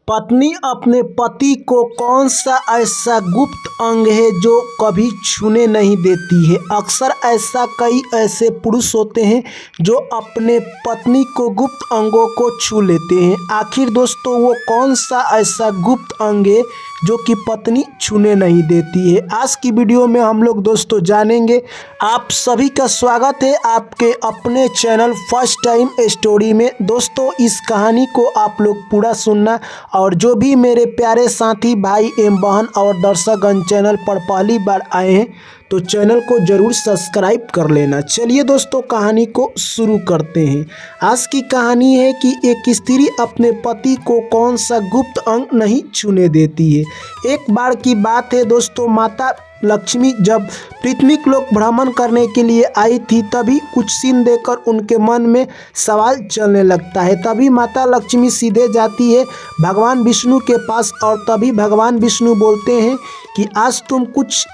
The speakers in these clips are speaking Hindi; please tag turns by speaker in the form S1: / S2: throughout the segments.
S1: पत्नी अपने पति को कौन सा ऐसा गुप्त अंग है जो कभी छूने नहीं देती है। अक्सर ऐसा कई ऐसे पुरुष होते हैं जो अपने पत्नी को गुप्त अंगों को छू लेते हैं। आखिर दोस्तों वो कौन सा ऐसा गुप्त अंग है जो कि पत्नी छूने नहीं देती है। आज की वीडियो में हम लोग दोस्तों जानेंगे। आप सभी का स्वागत है आपके अपने चैनल फर्स्ट टाइम स्टोरी में। दोस्तों इस कहानी को आप लोग पूरा सुनना और जो भी मेरे प्यारे साथी भाई एवं बहन और दर्शकगण चैनल पर पहली बार आए हैं तो चैनल को ज़रूर सब्सक्राइब कर लेना। चलिए दोस्तों कहानी को शुरू करते हैं। आज की कहानी है कि एक स्त्री अपने पति को कौन सा गुप्त अंग नहीं छूने देती है। एक बार की बात है दोस्तों, माता लक्ष्मी जब पृथ्वी लोक भ्रमण करने के लिए आई थी तभी कुछ सीन देखकर उनके मन में सवाल चलने लगता है। तभी माता लक्ष्मी सीधे जाती है भगवान विष्णु के पास और तभी भगवान विष्णु बोलते हैं कि आज तुम कुछ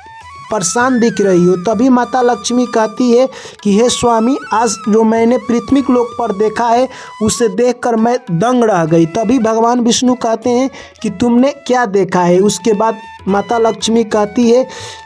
S1: परेशान दिख रही हो। तभी माता लक्ष्मी कहती है कि हे स्वामी, आज जो मैंने पृथ्वी लोक पर देखा है उसे देखकर मैं दंग रह गई। तभी भगवान विष्णु कहते हैं कि तुमने क्या देखा है। उसके बाद माता लक्ष्मी कहती है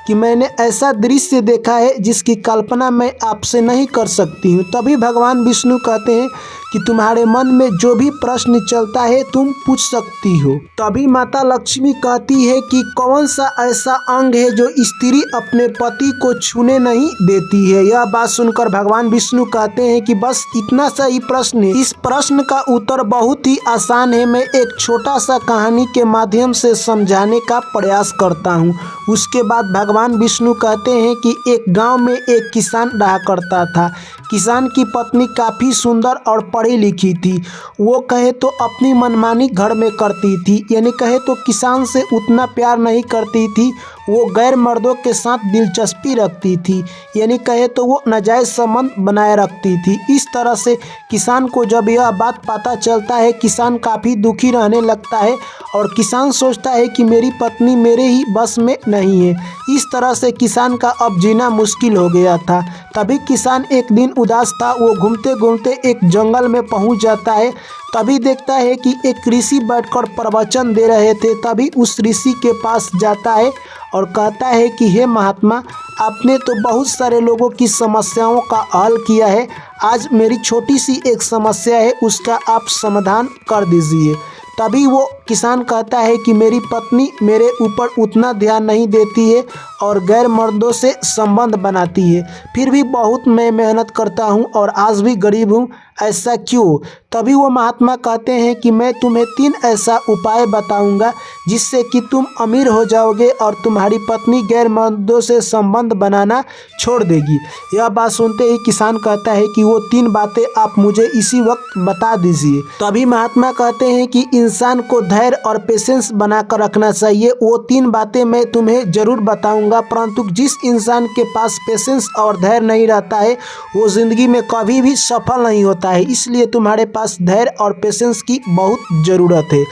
S1: कि मैंने ऐसा दृश्य देखा है जिसकी कल्पना मैं आपसे नहीं कर सकती हूँ। तभी भगवान विष्णु कहते हैं कि तुम्हारे मन में जो भी प्रश्न चलता है तुम पूछ सकती हो। तभी माता लक्ष्मी कहती है कि कौन सा ऐसा अंग है जो स्त्री अपने पति को छूने नहीं देती है। यह बात सुनकर भगवान विष्णु कहते हैं कि बस इतना सा ही प्रश्न है। इस प्रश्न का उत्तर बहुत ही आसान है। मैं एक छोटा सा कहानी के माध्यम से समझाने का प्रयास करता हूँ। उसके बाद भगवान विष्णु कहते हैं कि एक गांव में एक किसान रहा करता था। किसान की पत्नी काफ़ी सुंदर और पढ़ी लिखी थी। वो कहे तो अपनी मनमानी घर में करती थी, यानी कहे तो किसान से उतना प्यार नहीं करती थी। वो गैर मर्दों के साथ दिलचस्पी रखती थी, यानी कहे तो वो नाजायज़ संबंध बनाए रखती थी। इस तरह से किसान को जब यह बात पता चलता है किसान काफ़ी दुखी रहने लगता है और किसान सोचता है कि मेरी पत्नी मेरे ही बस में नहीं है। इस तरह से किसान का अब जीना मुश्किल हो गया था। तभी किसान एक दिन उदास था। वो घूमते घूमते एक जंगल में पहुंच जाता है। तभी देखता है कि एक ऋषि बैठकर प्रवचन दे रहे थे। तभी उस ऋषि के पास जाता है और कहता है कि हे महात्मा, आपने तो बहुत सारे लोगों की समस्याओं का हल किया है। आज मेरी छोटी सी एक समस्या है, उसका आप समाधान कर दीजिए। तभी वो किसान कहता है कि मेरी पत्नी मेरे ऊपर उतना ध्यान नहीं देती है और गैर मर्दों से संबंध बनाती है। फिर भी बहुत मैं मेहनत करता हूँ और आज भी गरीब हूँ, ऐसा क्यों? तभी वो महात्मा कहते हैं कि मैं तुम्हें 3 ऐसा उपाय बताऊंगा जिससे कि तुम अमीर हो जाओगे और तुम्हारी पत्नी गैर मर्दों से संबंध बनाना छोड़ देगी। यह बात सुनते ही किसान कहता है कि वो 3 बातें आप मुझे इसी वक्त बता दीजिए। तभी महात्मा कहते हैं कि इंसान को धैर्य और पेशेंस बनाकर रखना चाहिए। वो 3 बातें मैं तुम्हें ज़रूर बताऊंगा, परंतु जिस इंसान के पास पेशेंस और धैर्य नहीं रहता है वो ज़िंदगी में कभी भी सफल नहीं होता है। इसलिए तुम्हारे पास धैर्य और पेशेंस की बहुत ज़रूरत है।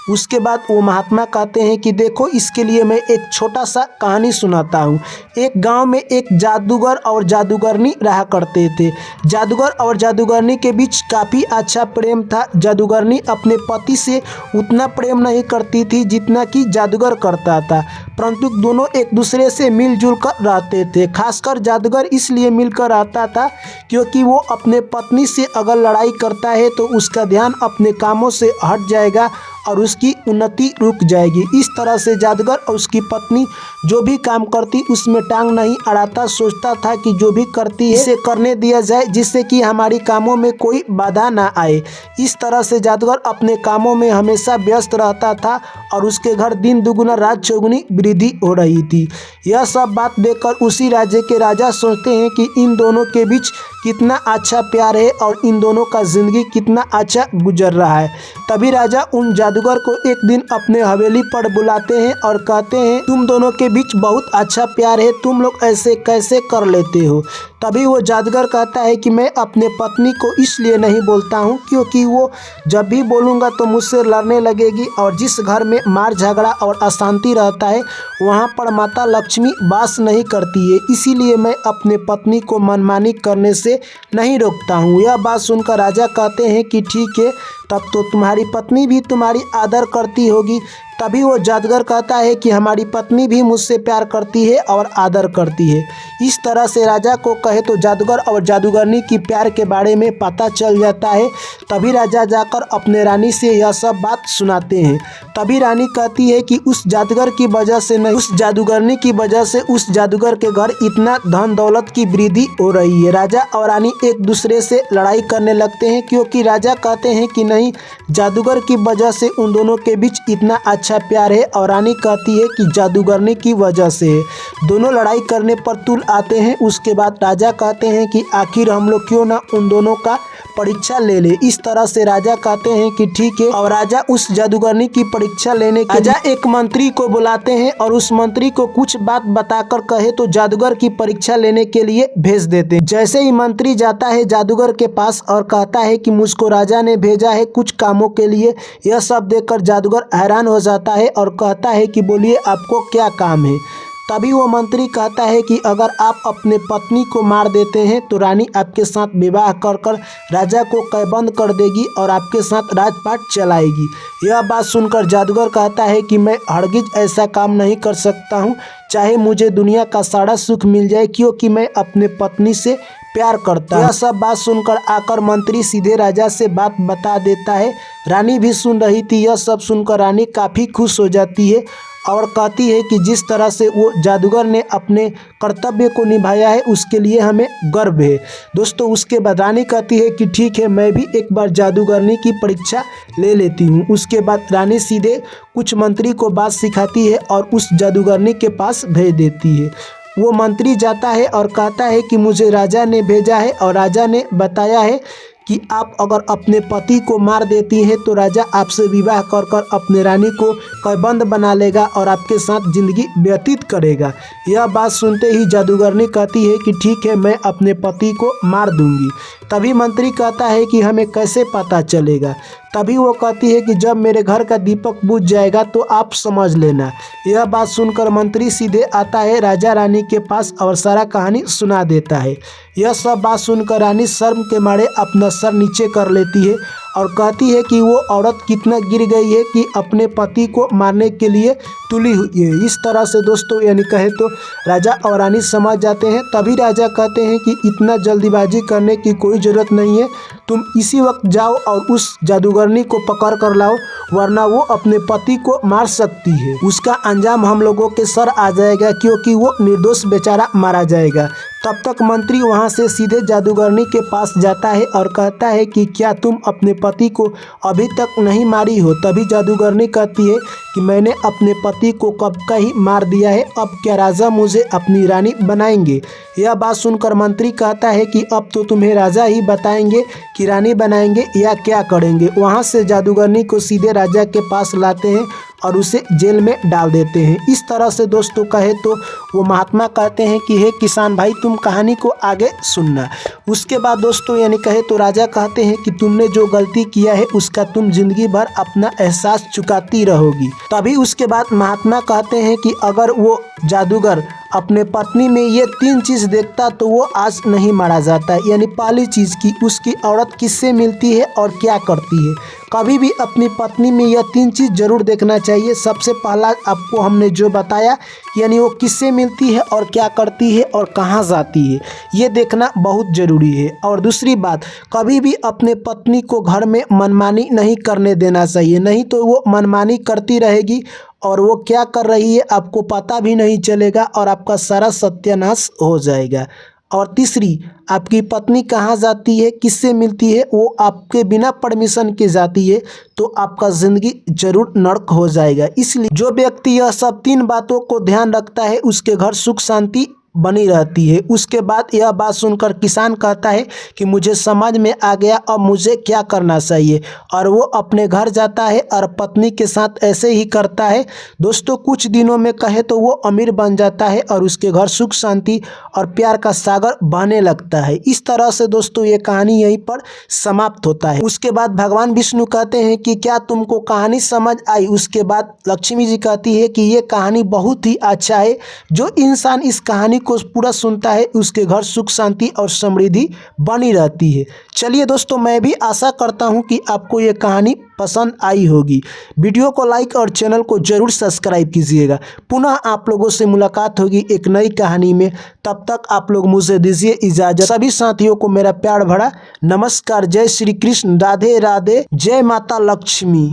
S1: उसके बाद वो महात्मा कहते हैं कि देखो, इसके लिए मैं एक छोटा सा कहानी सुनाता हूँ। एक गांव में एक जादूगर और जादूगरनी रहा करते थे। जादूगर और जादूगरनी के बीच काफ़ी अच्छा प्रेम था। जादूगरनी अपने पति से उतना प्रेम नहीं करती थी जितना कि जादूगर करता था, परंतु दोनों एक दूसरे से मिलजुल कर रहते थे। खासकर जादूगर इसलिए मिलकर रहता था क्योंकि वो अपने पत्नी से अगर लड़ाई करता है तो उसका ध्यान अपने कामों से हट जाएगा और उसकी उन्नति रुक जाएगी। इस तरह से जादूगर और उसकी पत्नी जो भी काम करती उसमें टांग नहीं अड़ाता। सोचता था कि जो भी करती है इसे करने दिया जाए जिससे कि हमारी कामों में कोई बाधा ना आए। इस तरह से जादूगर अपने कामों में हमेशा व्यस्त रहता था और उसके घर दिन दुगुना रात चौगुनी वृद्धि हो रही थी। यह सब बात देखकर उसी राज्य के राजा सोचते हैं कि इन दोनों के बीच कितना अच्छा प्यार है और इन दोनों का ज़िंदगी कितना अच्छा गुजर रहा है। तभी राजा उन जादूगर को एक दिन अपने हवेली पर बुलाते हैं और कहते हैं तुम दोनों के बीच बहुत अच्छा प्यार है, तुम लोग ऐसे कैसे कर लेते हो? तभी वो जादूगर कहता है कि मैं अपने पत्नी को इसलिए नहीं बोलता हूँ क्योंकि वो जब भी बोलूँगा तो मुझसे लड़ने लगेगी, और जिस घर में मार झगड़ा और अशांति रहता है वहाँ पर माता लक्ष्मी वास नहीं करती है, इसीलिए मैं अपने पत्नी को मनमानी करने से नहीं रोकता हूँ। यह बात सुनकर राजा कहते हैं कि ठीक है, तब तो तुम्हारी पत्नी भी तुम्हारी आदर करती होगी। तभी वो जादूगर कहता है कि हमारी पत्नी भी मुझसे प्यार करती है और आदर करती है। इस तरह से राजा को कहे तो जादूगर और जादूगरनी की प्यार के बारे में पता चल जाता है। तभी राजा जाकर अपने रानी से यह सब बात सुनाते हैं। तभी रानी कहती है कि उस जादूगर की वजह से नहीं, उस जादूगरनी की वजह से उस जादूगर के घर इतना धन दौलत की वृद्धि हो रही है। राजा और रानी एक दूसरे से लड़ाई करने लगते हैं क्योंकि राजा कहते हैं कि नहीं, जादूगर की वजह से उन दोनों के बीच इतना अच्छा प्यार है, और रानी कहती है कि जादूगरनी की वजह से है। दोनों लड़ाई करने पर तुल आते हैं। उसके बाद राजा कहते हैं कि आखिर हम लोग क्यों ना उन दोनों का परीक्षा ले ले। इस तरह से राजा कहते हैं कि ठीक है, और राजा उस जादूगरनी की परीक्षा लेने के राजा एक मंत्री को बुलाते हैं और उस मंत्री को कुछ बात बताकर कहे तो जादूगर की परीक्षा लेने के लिए भेज देते हैं। जैसे ही मंत्री जाता है जादूगर के पास और कहता है कि मुझको राजा ने भेजा है कुछ कामों के लिए। यह सब देखकर जादूगर हैरान हो जाता है और कहता है कि बोलिए आपको क्या काम है। तभी वो मंत्री कहता है कि अगर आप अपने पत्नी को मार देते हैं तो रानी आपके साथ विवाह कर राजा को कैबंद कर देगी और आपके साथ राजपाट चलाएगी। यह बात सुनकर जादूगर कहता है कि मैं हरगिज ऐसा काम नहीं कर सकता हूँ, चाहे मुझे दुनिया का सारा सुख मिल जाए, क्योंकि मैं अपने पत्नी से प्यार करता है। यह सब बात सुनकर आकर मंत्री सीधे राजा से बात बता देता है। रानी भी सुन रही थी। यह सब सुनकर रानी काफ़ी खुश हो जाती है और कहती है कि जिस तरह से वो जादूगर ने अपने कर्तव्य को निभाया है उसके लिए हमें गर्व है। दोस्तों, उसके बाद रानी कहती है कि ठीक है, मैं भी एक बार जादूगरनी की परीक्षा ले लेती हूँ। उसके बाद रानी सीधे कुछ मंत्री को बात सिखाती है और उस जादूगरनी के पास भेज देती है। वो मंत्री जाता है और कहता है कि मुझे राजा ने भेजा है और राजा ने बताया है कि आप अगर अपने पति को मार देती हैं तो राजा आपसे विवाह कर अपने रानी को कैबंद बना लेगा और आपके साथ ज़िंदगी व्यतीत करेगा। यह बात सुनते ही जादूगरनी कहती है कि ठीक है, मैं अपने पति को मार दूंगी। तभी मंत्री कहता है कि हमें कैसे पता चलेगा। तभी वो कहती है कि जब मेरे घर का दीपक बुझ जाएगा तो आप समझ लेना। यह बात सुनकर मंत्री सीधे आता है राजा रानी के पास और सारा कहानी सुना देता है। यह सब बात सुनकर रानी शर्म के मारे अपना सर नीचे कर लेती है और कहती है कि वो औरत कितना गिर गई है कि अपने पति को मारने के लिए तुली हुई है। इस तरह से दोस्तों यानी कहे तो राजा और रानी समझ जाते हैं। तभी राजा कहते हैं कि इतना जल्दीबाजी करने की कोई ज़रूरत नहीं है, तुम इसी वक्त जाओ और उस जादूगरनी को पकड़ कर लाओ, वरना वो अपने पति को मार सकती है। उसका अंजाम हम लोगों के सर आ जाएगा क्योंकि वो निर्दोष बेचारा मारा जाएगा। तब तक मंत्री वहां से सीधे जादूगरनी के पास जाता है और कहता है कि क्या तुम अपने पति को अभी तक नहीं मारी हो। तभी जादूगरनी कहती है कि मैंने अपने पति को कब का ही मार दिया है, अब क्या राजा मुझे अपनी रानी बनाएंगे। यह बात सुनकर मंत्री कहता है कि अब तो तुम्हें राजा ही बताएंगे कि रानी बनाएंगे या क्या करेंगे। वहाँ से जादूगरनी को सीधे राजा के पास लाते हैं और उसे जेल में डाल देते हैं। इस तरह से दोस्तों कहे तो वो महात्मा कहते हैं कि हे किसान भाई, तुम कहानी को आगे सुनना। उसके बाद दोस्तों यानी कहे तो राजा कहते हैं कि तुमने जो गलती किया है उसका तुम जिंदगी भर अपना एहसास चुकाती रहोगी। तभी उसके बाद महात्मा कहते हैं कि अगर वो जादूगर अपने पत्नी में ये 3 चीज़ देखता तो वो आज नहीं मारा जाता। यानी पहली चीज़ कि उसकी औरत किससे मिलती है और क्या करती है। कभी भी अपनी पत्नी में यह 3 चीज़ जरूर देखना चाहिए। सबसे पहला आपको हमने जो बताया, यानी वो किससे मिलती है और क्या करती है और कहाँ जाती है, ये देखना बहुत ज़रूरी है। और दूसरी बात, कभी भी अपने पत्नी को घर में मनमानी नहीं करने देना चाहिए, नहीं तो वो मनमानी करती रहेगी और वो क्या कर रही है आपको पता भी नहीं चलेगा और आपका सारा सत्यानाश हो जाएगा। और तीसरी, आपकी पत्नी कहाँ जाती है, किससे मिलती है, वो आपके बिना परमिशन के जाती है तो आपका ज़िंदगी जरूर नर्क हो जाएगा। इसलिए जो व्यक्ति यह सब 3 बातों को ध्यान रखता है उसके घर सुख शांति बनी रहती है। उसके बाद यह बात सुनकर किसान कहता है कि मुझे समझ में आ गया, अब मुझे क्या करना चाहिए, और वो अपने घर जाता है और पत्नी के साथ ऐसे ही करता है। दोस्तों कुछ दिनों में कहे तो वो अमीर बन जाता है और उसके घर सुख शांति और प्यार का सागर बहने लगता है। इस तरह से दोस्तों ये कहानी यहीं पर समाप्त होता है। उसके बाद भगवान विष्णु कहते हैं कि क्या तुमको कहानी समझ आई। उसके बाद लक्ष्मी जी कहती है कि ये कहानी बहुत ही अच्छा है, जो इंसान इस कहानी को पूरा सुनता है उसके घर सुख शांति और समृद्धि बनी रहती है। चलिए दोस्तों, मैं भी आशा करता हूँ कि आपको ये कहानी पसंद आई होगी। वीडियो को लाइक और चैनल को जरूर सब्सक्राइब कीजिएगा। पुनः आप लोगों से मुलाकात होगी एक नई कहानी में। तब तक आप लोग मुझे दीजिए इजाजत। सभी साथियों को मेरा प्यार भरा नमस्कार। जय श्री कृष्ण, राधे राधे, जय माता लक्ष्मी।